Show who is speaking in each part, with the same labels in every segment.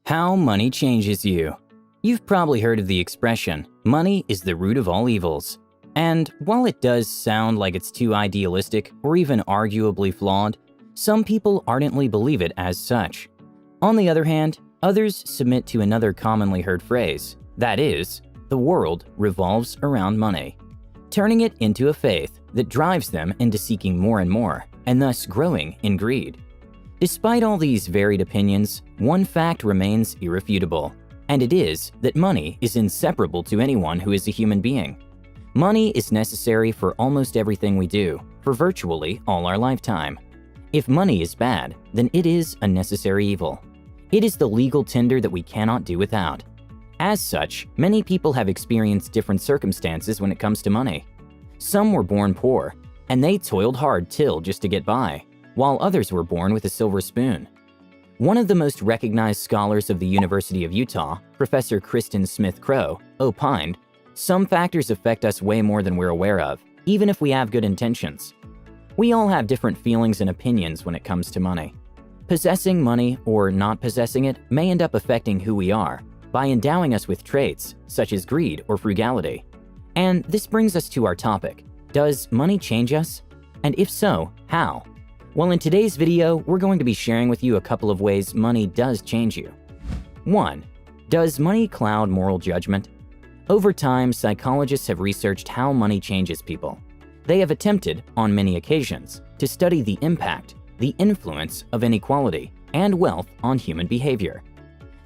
Speaker 1: How money changes you. You've probably heard of the expression, money is the root of all evils. And while it does sound like it's too idealistic or even arguably flawed, some people ardently believe it as such. On the other hand, others submit to another commonly heard phrase, that is, the world revolves around money, turning it into a faith that drives them into seeking more and more, and thus growing in greed. Despite all these varied opinions, one fact remains irrefutable, and it is that money is inseparable to anyone who is a human being. Money is necessary for almost everything we do, for virtually all our lifetime. If money is bad, then it is a necessary evil. It is the legal tender that we cannot do without. As such, many people have experienced different circumstances when it comes to money. Some were born poor, and they toiled hard just to get by, while others were born with a silver spoon. One of the most recognized scholars of the University of Utah, Professor Kristen Smith Crow, opined, "Some factors affect us way more than we're aware of, even if we have good intentions." We all have different feelings and opinions when it comes to money. Possessing money or not possessing it may end up affecting who we are by endowing us with traits such as greed or frugality. And this brings us to our topic. Does money change us? And if so, how? Well, in today's video, we're going to be sharing with you a couple of ways money does change you. 1. Does money cloud moral judgment? Over time, psychologists have researched how money changes people. They have attempted, on many occasions, to study the impact, the influence of inequality and wealth on human behavior.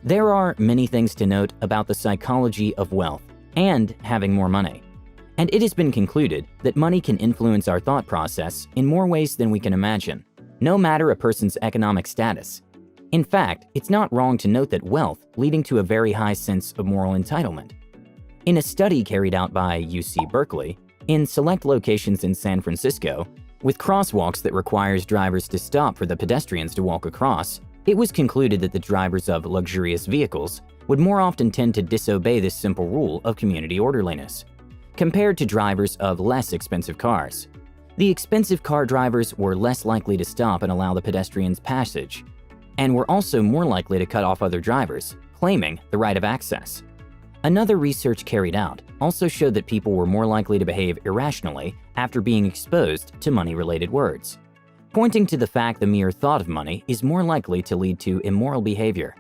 Speaker 1: There are many things to note about the psychology of wealth and having more money. And it has been concluded that money can influence our thought process in more ways than we can imagine, no matter a person's economic status. In fact, it's not wrong to note that wealth leading to a very high sense of moral entitlement. In a study carried out by UC Berkeley, in select locations in San Francisco, with crosswalks that requires drivers to stop for the pedestrians to walk across, it was concluded that the drivers of luxurious vehicles would more often tend to disobey this simple rule of community orderliness, compared to drivers of less expensive cars. The expensive car drivers were less likely to stop and allow the pedestrians passage, and were also more likely to cut off other drivers, claiming the right of access. Another research carried out also showed that people were more likely to behave irrationally after being exposed to money-related words, pointing to the fact the mere thought of money is more likely to lead to immoral behavior,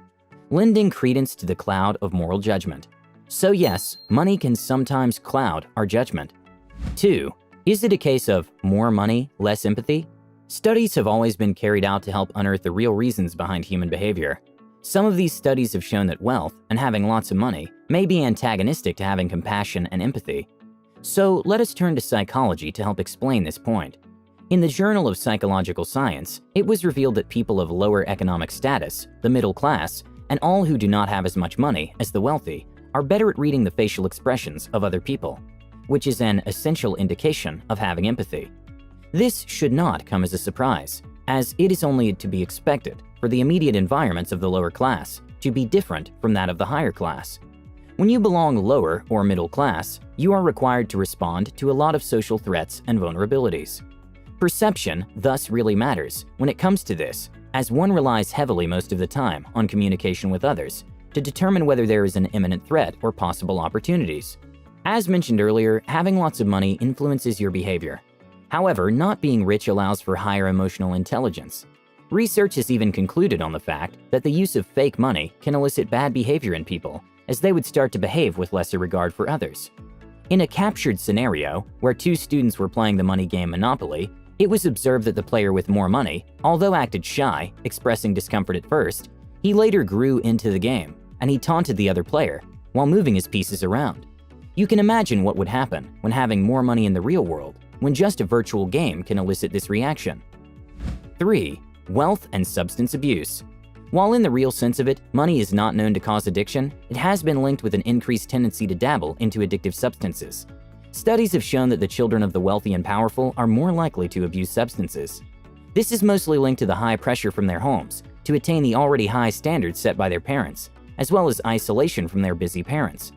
Speaker 1: lending credence to the cloud of moral judgment. So yes, money can sometimes cloud our judgment. 2. Is it a case of more money, less empathy? Studies have always been carried out to help unearth the real reasons behind human behavior. Some of these studies have shown that wealth and having lots of money may be antagonistic to having compassion and empathy. So let us turn to psychology to help explain this point. In the Journal of Psychological Science, it was revealed that people of lower economic status, the middle class, and all who do not have as much money as the wealthy are better at reading the facial expressions of other people, which is an essential indication of having empathy. This should not come as a surprise, as it is only to be expected for the immediate environments of the lower class to be different from that of the higher class. When you belong lower or middle class, you are required to respond to a lot of social threats and vulnerabilities. Perception thus really matters when it comes to this, as one relies heavily most of the time on communication with others to determine whether there is an imminent threat or possible opportunities. As mentioned earlier, having lots of money influences your behavior. However, not being rich allows for higher emotional intelligence. Research has even concluded on the fact that the use of fake money can elicit bad behavior in people, as they would start to behave with lesser regard for others. In a captured scenario where two students were playing the money game Monopoly, it was observed that the player with more money, although acted shy, expressing discomfort at first, he later grew into the game, and he taunted the other player while moving his pieces around. You can imagine what would happen when having more money in the real world, when just a virtual game can elicit this reaction. 3. Wealth and substance abuse. While in the real sense of it, money is not known to cause addiction, it has been linked with an increased tendency to dabble into addictive substances. Studies have shown that the children of the wealthy and powerful are more likely to abuse substances. This is mostly linked to the high pressure from their homes to attain the already high standards set by their parents, as well as isolation from their busy parents.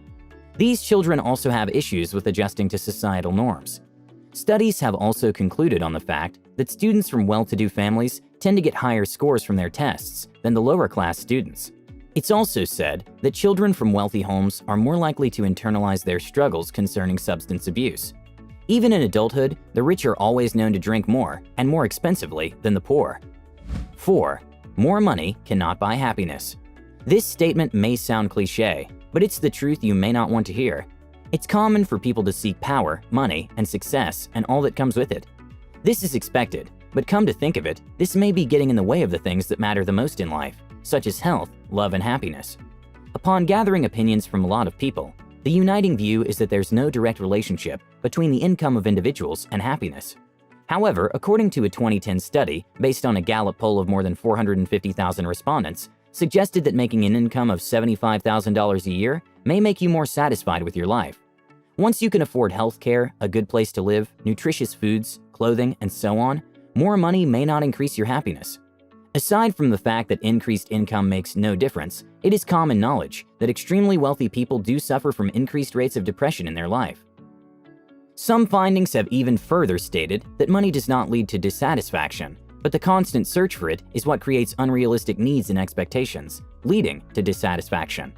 Speaker 1: These children also have issues with adjusting to societal norms. Studies have also concluded on the fact that students from well-to-do families tend to get higher scores from their tests than the lower-class students. It's also said that children from wealthy homes are more likely to internalize their struggles concerning substance abuse. Even in adulthood, the rich are always known to drink more and more expensively than the poor. 4. More money cannot buy happiness. This statement may sound cliché, but it's the truth you may not want to hear. It's common for people to seek power, money, and success, and all that comes with it. This is expected, but come to think of it, this may be getting in the way of the things that matter the most in life, such as health, love, and happiness. Upon gathering opinions from a lot of people, the uniting view is that there's no direct relationship between the income of individuals and happiness. However, according to a 2010 study based on a Gallup poll of more than 450,000 respondents, suggested that making an income of $75,000 a year may make you more satisfied with your life. Once you can afford health care, a good place to live, nutritious foods, clothing, and so on, more money may not increase your happiness. Aside from the fact that increased income makes no difference, it is common knowledge that extremely wealthy people do suffer from increased rates of depression in their life. Some findings have even further stated that money does not lead to dissatisfaction, but the constant search for it is what creates unrealistic needs and expectations, leading to dissatisfaction.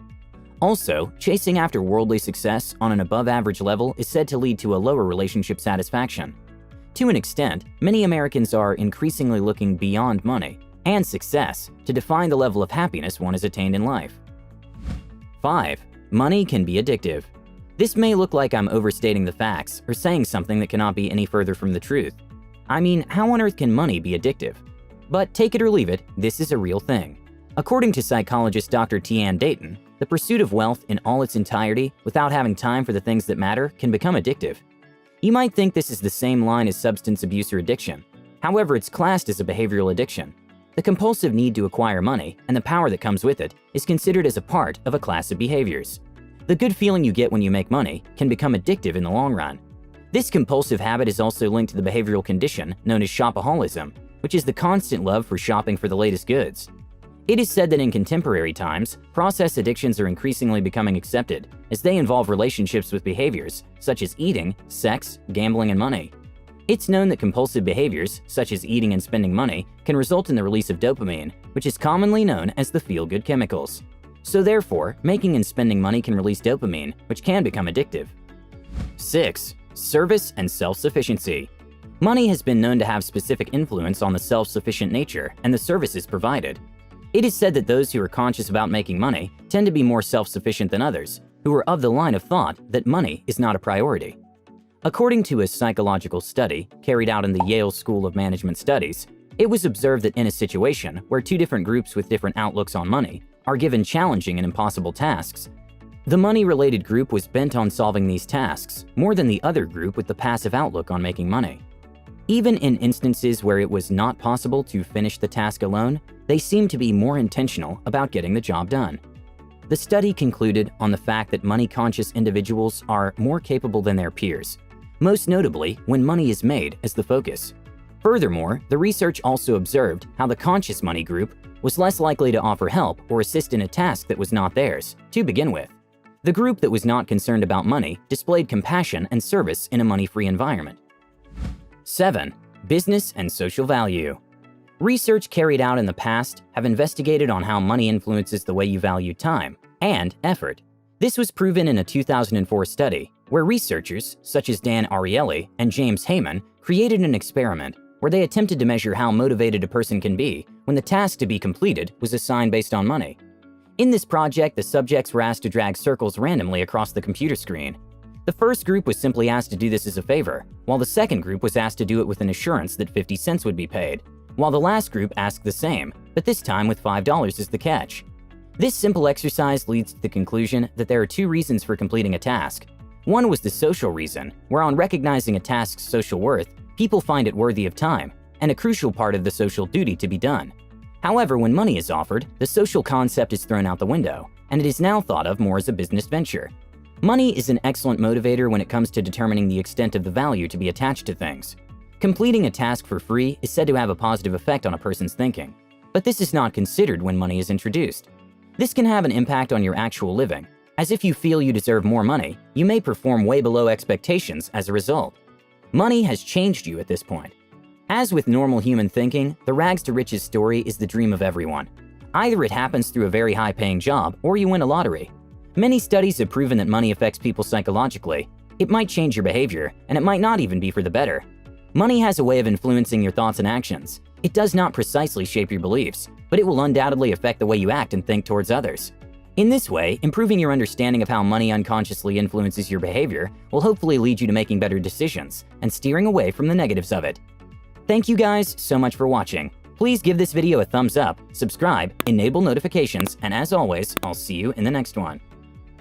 Speaker 1: Also, chasing after worldly success on an above-average level is said to lead to a lower relationship satisfaction. To an extent, many Americans are increasingly looking beyond money and success to define the level of happiness one has attained in life. 5. Money can be addictive. This may look like I'm overstating the facts or saying something that cannot be any further from the truth. I mean, how on earth can money be addictive? But take it or leave it, this is a real thing. According to psychologist Dr. Tian Dayton, the pursuit of wealth in all its entirety without having time for the things that matter can become addictive. You might think this is the same line as substance abuse or addiction. However, it's classed as a behavioral addiction. The compulsive need to acquire money and the power that comes with it is considered as a part of a class of behaviors. The good feeling you get when you make money can become addictive in the long run. This compulsive habit is also linked to the behavioral condition known as shopaholism, which is the constant love for shopping for the latest goods. It is said that in contemporary times, process addictions are increasingly becoming accepted as they involve relationships with behaviors such as eating, sex, gambling, and money. It's known that compulsive behaviors, such as eating and spending money, can result in the release of dopamine, which is commonly known as the feel-good chemicals. So therefore, making and spending money can release dopamine, which can become addictive. 6. Service and self-sufficiency. Money has been known to have specific influence on the self-sufficient nature and the services provided. It is said that those who are conscious about making money tend to be more self-sufficient than others, who are of the line of thought that money is not a priority. According to a psychological study carried out in the Yale School of Management Studies, it was observed that in a situation where two different groups with different outlooks on money are given challenging and impossible tasks, the money-related group was bent on solving these tasks more than the other group with the passive outlook on making money. Even in instances where it was not possible to finish the task alone, they seemed to be more intentional about getting the job done. The study concluded on the fact that money-conscious individuals are more capable than their peers, most notably when money is made as the focus. Furthermore, the research also observed how the conscious money group was less likely to offer help or assist in a task that was not theirs, to begin with. The group that was not concerned about money displayed compassion and service in a money-free environment. 7. Business and social value. Research carried out in the past have investigated on how money influences the way you value time and effort. This was proven in a 2004 study where researchers such as Dan Ariely and James Heyman created an experiment where they attempted to measure how motivated a person can be when the task to be completed was assigned based on money. In this project, the subjects were asked to drag circles randomly across the computer screen. The first group was simply asked to do this as a favor, while the second group was asked to do it with an assurance that 50 cents would be paid, while the last group asked the same, but this time with $5 as the catch. This simple exercise leads to the conclusion that there are two reasons for completing a task. One was the social reason, where on recognizing a task's social worth, people find it worthy of time, and a crucial part of the social duty to be done. However, when money is offered, the social concept is thrown out the window, and it is now thought of more as a business venture. Money is an excellent motivator when it comes to determining the extent of the value to be attached to things. Completing a task for free is said to have a positive effect on a person's thinking, but this is not considered when money is introduced. This can have an impact on your actual living, as if you feel you deserve more money, you may perform way below expectations as a result. Money has changed you at this point. As with normal human thinking, the rags to riches story is the dream of everyone. Either it happens through a very high-paying job or you win a lottery. Many studies have proven that money affects people psychologically. It might change your behavior, and it might not even be for the better. Money has a way of influencing your thoughts and actions. It does not precisely shape your beliefs, but it will undoubtedly affect the way you act and think towards others. In this way, improving your understanding of how money unconsciously influences your behavior will hopefully lead you to making better decisions and steering away from the negatives of it. Thank you guys so much for watching. Please give this video a thumbs up, subscribe, enable notifications, and as always, I'll see you in the next one.